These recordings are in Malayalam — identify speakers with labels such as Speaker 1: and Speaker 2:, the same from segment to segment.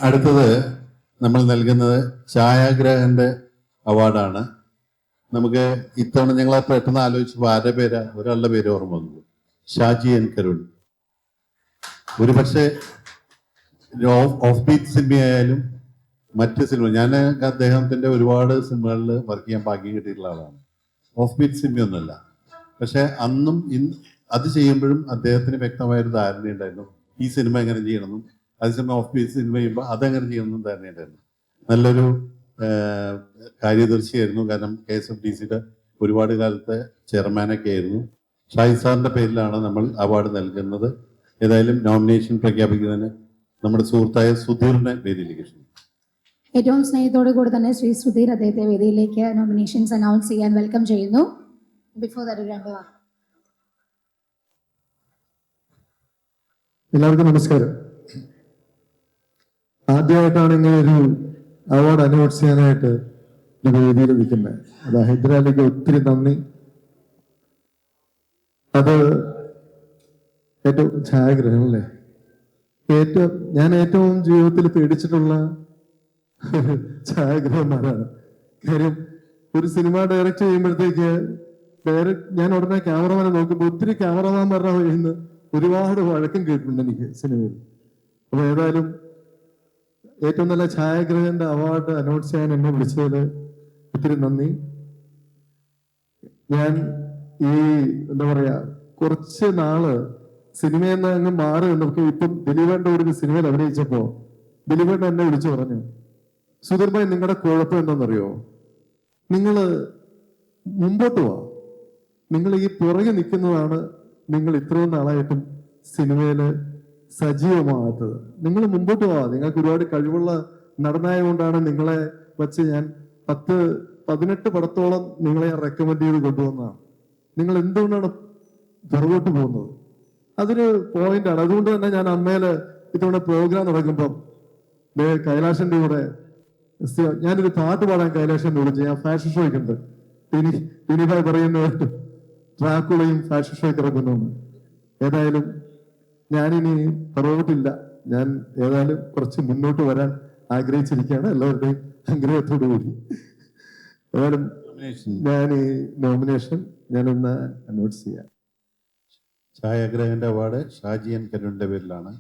Speaker 1: അടുത്തത് നമ്മൾ നൽകുന്നത് ഛായാഗ്രാഹകന്റെ അവാർഡാണ്. നമുക്ക് ഇത്തവണ ഞങ്ങൾ പെട്ടെന്ന് ആലോചിച്ചപ്പോൾ ആരുടെ പേരാ, ഒരാളുടെ പേര് ഓർമ്മ വന്നു, ഷാജി എൻ കരുൺ. ഒരുപക്ഷെ ഓഫ് ബീറ്റ് സിനിമയായാലും മറ്റ് സിനിമ, ഞാൻ അദ്ദേഹത്തിന്റെ ഒരുപാട് സിനിമകളിൽ വർക്ക് ചെയ്യാൻ ഭാഗ്യം കിട്ടിയിട്ടുള്ള ആളാണ്. ഓഫ് ബീറ്റ് സിനിമയൊന്നുമല്ല, പക്ഷെ അന്നും അത് ചെയ്യുമ്പോഴും അദ്ദേഹത്തിന് വ്യക്തമായൊരു ധാരണയുണ്ടായിരുന്നു ഈ സിനിമ എങ്ങനെ ചെയ്യണമെന്നും അതേസമയം ഓഫ് ബീറ്റ് സിനിമ ചെയ്യുമ്പോൾ അതെങ്ങനെ ചെയ്യണമെന്നും ധാരണയുണ്ടായിരുന്നു. നല്ലൊരു കാര്യദർശിയായിരുന്നു. കാരണം KSFDCയുടെ ഒരുപാട് കാലത്തെ ചെയർമാനൊക്കെ ആയിരുന്നു. ഷാഹിദ് സാറിന്റെ പേരിലാണ് നമ്മൾ അവാർഡ് നൽകുന്നത്. ഏതായാലും നോമിനേഷൻ പ്രഖ്യാപിക്കുന്നതിന് നമ്മുടെ സുഹൃത്തായ സുധീറിനെ വേദിയിലേക്ക് ക്ഷണിക്കുന്നു.
Speaker 2: ഏറ്റവും സ്നേഹത്തോടു കൂടി തന്നെ ശ്രീ സുധീർ അദ്ദേഹത്തെ വേദിയിലേക്ക് നോമിനേഷൻസ് അനൗൺസ് ചെയ്യാൻ വെൽക്കം ചെയ്യുന്നു. ബിഫോർ ദാറ്റ് രണ്ട് വാക്ക്.
Speaker 3: എല്ലാവർക്കും നമസ്കാരം. ആദ്യമായിട്ടാണ് ഇങ്ങനെ ഒരു അവാർഡ് അനൗൺസ് ചെയ്യാനായിട്ട് വേദിയിൽ നിൽക്കുന്നത്. അത് ഹൈദരാലിക്ക് ഒത്തിരി നന്ദി. അത് ഏറ്റവും ഛായാഗ്രഹം അല്ലേ, ഞാൻ ഏറ്റവും ജീവിതത്തിൽ പേടിച്ചിട്ടുള്ള ഛായാഗ്രഹന്മാരാണ്. കാര്യം ഒരു സിനിമ ഡയറക്റ്റ് ചെയ്യുമ്പോഴത്തേക്ക് ഞാൻ ഉടനെ ക്യാമറമാനെ നോക്കുമ്പോൾ ഒത്തിരി ക്യാമറമാന്മാരുടെ വഴിയിൽ നിന്ന് ഒരുപാട് വഴക്കം കേട്ടിട്ടുണ്ട് എനിക്ക് സിനിമയിൽ. അപ്പൊ ഏതായാലും ഏറ്റവും നല്ല ഛായാഗ്രഹന്റെ അവാർഡ് അനൗൺസ് ചെയ്യാൻ എന്നെ വിളിച്ചതിൽ ഒത്തിരി നന്ദി. ഞാൻ എന്താ പറയാ, കുറച്ച് നാള് സിനിമയിൽ നിന്ന് അങ്ങ് മാറി നമുക്ക് ഇപ്പം ദിലീപേണ്ട ഒരു സിനിമയിൽ അഭിനയിച്ചപ്പോ ദിലീപേണ്ട എന്നെ വിളിച്ചു പറഞ്ഞു, സുധീർ ഭായ് നിങ്ങളുടെ കുഴപ്പം എന്താണെന്നറിയോ, നിങ്ങള് മുമ്പോട്ട് പോവാ, നിങ്ങൾ ഈ പുറകെ നിൽക്കുന്നതാണ് നിങ്ങൾ ഇത്രയും നാളായിട്ടും സിനിമയില് സജീവമാകാത്തത്. നിങ്ങൾ മുമ്പോട്ട് പോവാ, നിങ്ങൾക്ക് ഒരുപാട് കഴിവുള്ള നടനായതുകൊണ്ടാണ് നിങ്ങളെ വച്ച് ഞാൻ 10-18 പടത്തോളം നിങ്ങളെ റെക്കമെൻഡ് ചെയ്ത് കൊണ്ടുവന്നതാണ്. നിങ്ങൾ എന്തുകൊണ്ടാണ് പുറകോട്ട് പോകുന്നത്? അതൊരു പോയിന്റാണ്. അതുകൊണ്ട് തന്നെ ഞാൻ അമ്മയില് ഇത്തവണ പ്രോഗ്രാം നടക്കുമ്പം കൈലാഷന്റെ കൂടെ ഞാനൊരു പാട്ട് പാടാൻ കൈലാഷന്റെ വിളിച്ച്, ഞാൻ ഫാഷൻ ഷോയ്ക്കുണ്ട്. ഇനിഭായ് പറയുന്ന ട്രാക്കുളയും ഫാഷൻ ഷോയ്ക്ക് ഇറങ്ങുന്നു. ഏതായാലും ഞാനിനി പുറകോട്ടില്ല, ഞാൻ ഏതായാലും കുറച്ച് മുന്നോട്ട് വരാൻ ആഗ്രഹിച്ചിരിക്കുകയാണ് എല്ലാവരുടെയും ആഗ്രഹത്തോടു കൂടി. ഏതായാലും ഞാൻ ഈ നോമിനേഷൻ ഞാനൊന്ന് അനൗൺസ് ചെയ്യാം.
Speaker 1: ഛായാഗ്രഹന്റെ അവാർഡ് ഷാജി എൻ കരുണിന്റെ പേരിലാണ്.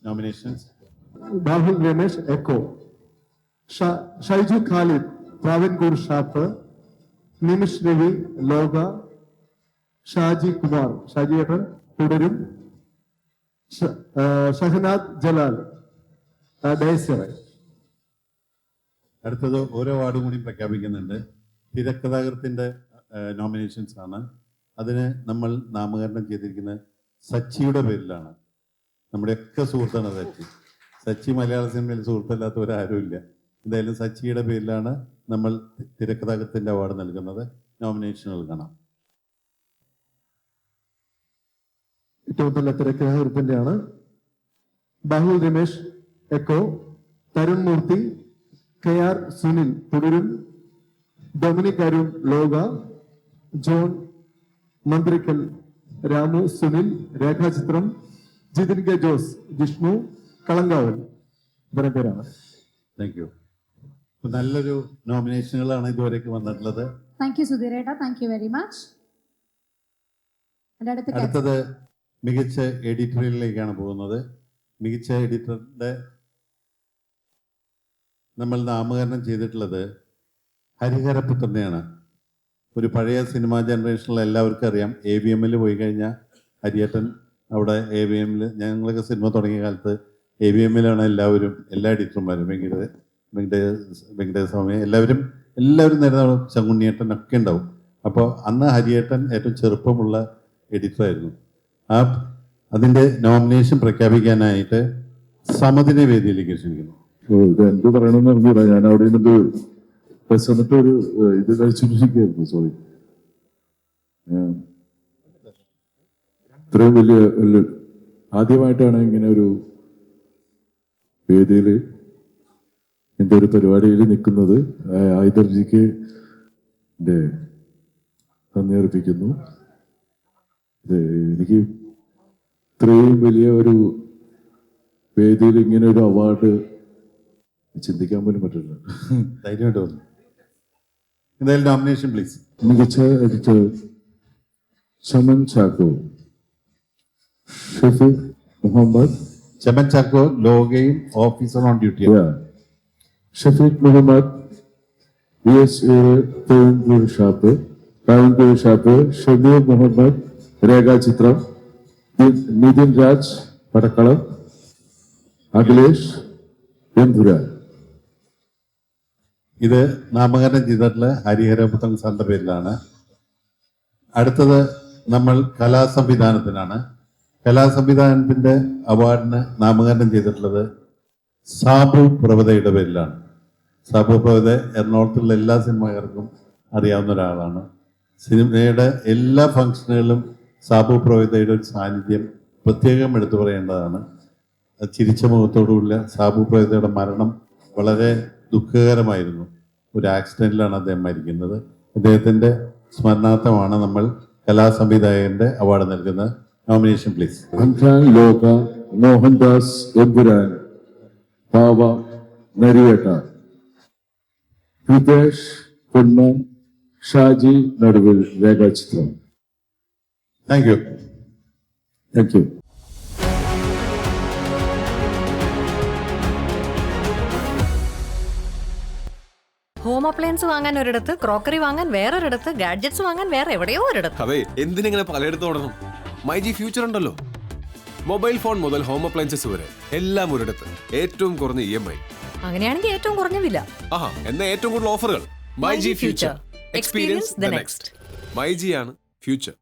Speaker 1: നോമിനേഷൻസ്:
Speaker 3: ബാഹുൽ രമേശ് എക്കോ, ഷൈജു ഖാലിദ് പ്രാവൻകൂർ ഷാപ്പ്, നിമിഷ് രവി ലോക, ഷാജി കുമാർ ഷാജിയേട്ടൻ തുടരും, ഷഹനാദ് ജലാൽ ഡയസറ.
Speaker 1: അടുത്തത് ഓരോ അവാർഡും കൂടി പ്രഖ്യാപിക്കുന്നുണ്ട്. തിരക്കഥാകൃത്തിന്റെ നോമിനേഷൻസ് ആണ്. അതിന് നമ്മൾ നാമകരണം ചെയ്തിരിക്കുന്നത് സച്ചിയുടെ പേരിലാണ്. നമ്മുടെയൊക്കെ സുഹൃത്താണ് സച്ചി മലയാള സിനിമയിൽ സുഹൃത്തല്ലാത്ത ഒരാരും ഇല്ല. എന്തായാലും സച്ചിയുടെ പേരിലാണ് നമ്മൾ തിരക്കഥാകൃത്തിന്റെ അവാർഡ് നൽകുന്നത്. നോമിനേഷനുകൾ കാണാം.
Speaker 3: ഏറ്റവും നല്ല തിരക്കഥാകൃത്തിന്റെയാണ് ബാഹുൽ രമേശ് എക്കോ, തരുൺ മൂർത്തി, KR സുനിൽ തുടരും, ഡൊമിനിക് അരുൺ ലോക, ജോൺ മന്ത്രിക്കൽ രാമു സുനിൽ രേഖാചിത്രം, ജിതിൻ കെ ജോസ് ജിഷ്ണു കളങ്കാവൽ. ഇവരുടെ പേരാണ്.
Speaker 1: Thank you. നല്ലൊരു നോമിനേഷനുകളാണ് ഇതുവരെയ്ക്ക് വന്നിട്ടുള്ളത്.
Speaker 2: താങ്ക് യു സുധീരേട്ടാ, താങ്ക് യു വെരി മച്ച്.
Speaker 1: അടുത്തത് മികച്ച എഡിറ്ററിലേക്കാണ് പോകുന്നത്. മികച്ച എഡിറ്ററുടെ നമ്മൾ നാമകരണം ചെയ്തിട്ടുള്ളത് ഹരിഹരപുത്രനെയാണ്. ഒരു പഴയ സിനിമാ ജനറേഷനിൽ എല്ലാവർക്കും അറിയാം. AVM പോയി കഴിഞ്ഞാൽ ഹരിയേട്ടൻ അവിടെ AVM ഞങ്ങളൊക്കെ സിനിമ തുടങ്ങിയ കാലത്ത് AVM എല്ലാവരും, എല്ലാ എഡിറ്റർമാരും, വെങ്കടേസ്വാമി എല്ലാവരും നേരം ചങ്കുണ്ണിയേട്ടൻ ഒക്കെ ഉണ്ടാവും. അപ്പോൾ അന്ന് ഹരിയേട്ടൻ ഏറ്റവും ചെറുപ്പമുള്ള എഡിറ്ററായിരുന്നു. അതിൻ്റെ നോമിനേഷൻ പ്രഖ്യാപിക്കാനായിട്ട് സമതിനെ വേദിയിലേക്ക് ക്ഷണിക്കുന്നു.
Speaker 4: ഇത് എന്ത് പറയണമെന്ന് അറിഞ്ഞൂടാ. ഞാൻ അവിടെ നിന്നിട്ട് വന്നിട്ട് ഒരു ഇത് കഴിച്ചിരിക്കുകയായിരുന്നു. സോറി, ഇത്രയും വലിയ ആദ്യമായിട്ടാണ് ഇങ്ങനെ ഒരു വേദിയിൽ എൻ്റെ ഒരു പരിപാടിയിൽ നിൽക്കുന്നത്. ഹൈദർജിക്ക് എൻ്റെ നന്ദി അർപ്പിക്കുന്നു. എനിക്ക് ഇത്രയും വലിയ ഒരു വേദിയിൽ ഇങ്ങനെ ഒരു അവാർഡ് ചിന്തിക്കാൻ പോലും പറ്റില്ല.
Speaker 1: ധൈര്യമായിട്ട് പറഞ്ഞു. എന്തായാലും നോമിനേഷൻ പ്ലീസ്.
Speaker 4: മികച്ച എഡിറ്റർ ചമൻ ചാക്കോ, ഷഫീഖ് മുഹമ്മദ്,
Speaker 1: ചെമൻ ചാക്കോ, ലോഗയും officer on duty.
Speaker 4: Shafeeq Muhammad, Kavinkuzhi Shappu, Shabeer Muhammad, Rekhachithram, Nithin Raj പടക്കളം, Akhilesh Empuraan.
Speaker 1: ഇത് നാമകരണം ചെയ്തിട്ടുള്ള ഹരിഹരപുത്രൻ സാറിന്റെ പേരിലാണ്. അടുത്തത് നമ്മൾ കലാസംവിധാനത്തിനാണ്. കലാസംവിധാനത്തിന്റെ അവാർഡിന് നാമകരണം ചെയ്തിട്ടുള്ളത് സാബു പ്രഭതയുടെ പേരിലാണ്. സാബു പ്രഭത എറണാകുളത്തുള്ള എല്ലാ സിനിമാക്കാർക്കും അറിയാവുന്ന ഒരാളാണ്. സിനിമയുടെ എല്ലാ ഫംഗ്ഷനുകളിലും സാബു പ്രഭതയുടെ ഒരു സാന്നിധ്യം പ്രത്യേകം എടുത്തു പറയേണ്ടതാണ്. ചിരിച്ച മുഖത്തോടുള്ള സാബു പ്രഭതയുടെ മരണം വളരെ ദുഃഖകരമായിരുന്നു. ഒരു ആക്സിഡന്റിലാണ് അദ്ദേഹം മരിക്കുന്നത്. അദ്ദേഹത്തിന്റെ സ്മരണാർത്ഥമാണ് നമ്മൾ കലാസംവിധായകന്റെ അവാർഡ് നൽകുന്നത്. Nomination please.
Speaker 4: അൻഖാൻ ലോക, മോഹൻദാസ് എംപുരാൻ, പാവ നരിവേട്ട, ഹിതേഷ് പൊന്മാൻ, ഷാജി നടുവിൽ, രേഖാചിത്രം.
Speaker 1: Thank you.
Speaker 4: Thank you.
Speaker 5: Home appliance വാങ്ങാൻ ഒരിടത്ത്, ക്രോക്കറി വാങ്ങാൻ വേറൊരിടത്ത്, ഗാഡ്ജറ്റ്സ് വാങ്ങാൻ വേറെ എവിടെയോ ഒരിടത്ത്.
Speaker 6: അതെ, എന്തിനെങ്ങനെ പലയിടത്തും ഓടണം? മൈ ജി ഫ്യൂച്ചർ ഉണ്ടല്ലോ. മൊബൈൽ ഫോൺ മുതൽ ഹോം അപ്ലയൻസസ് വരെ എല്ലാം ഒരിടത്ത്. ഏറ്റവും കുറഞ്ഞ EMI.
Speaker 5: അങ്ങനെയാണെങ്കിൽ ഏറ്റവും കുറഞ്ഞ വില.
Speaker 6: ആഹാ, എന്നാ ഏറ്റവും കൂടുതൽ ഓഫറുകൾ. My G future. Experience the next. My G ആണ് ഫ്യൂച്ചർ.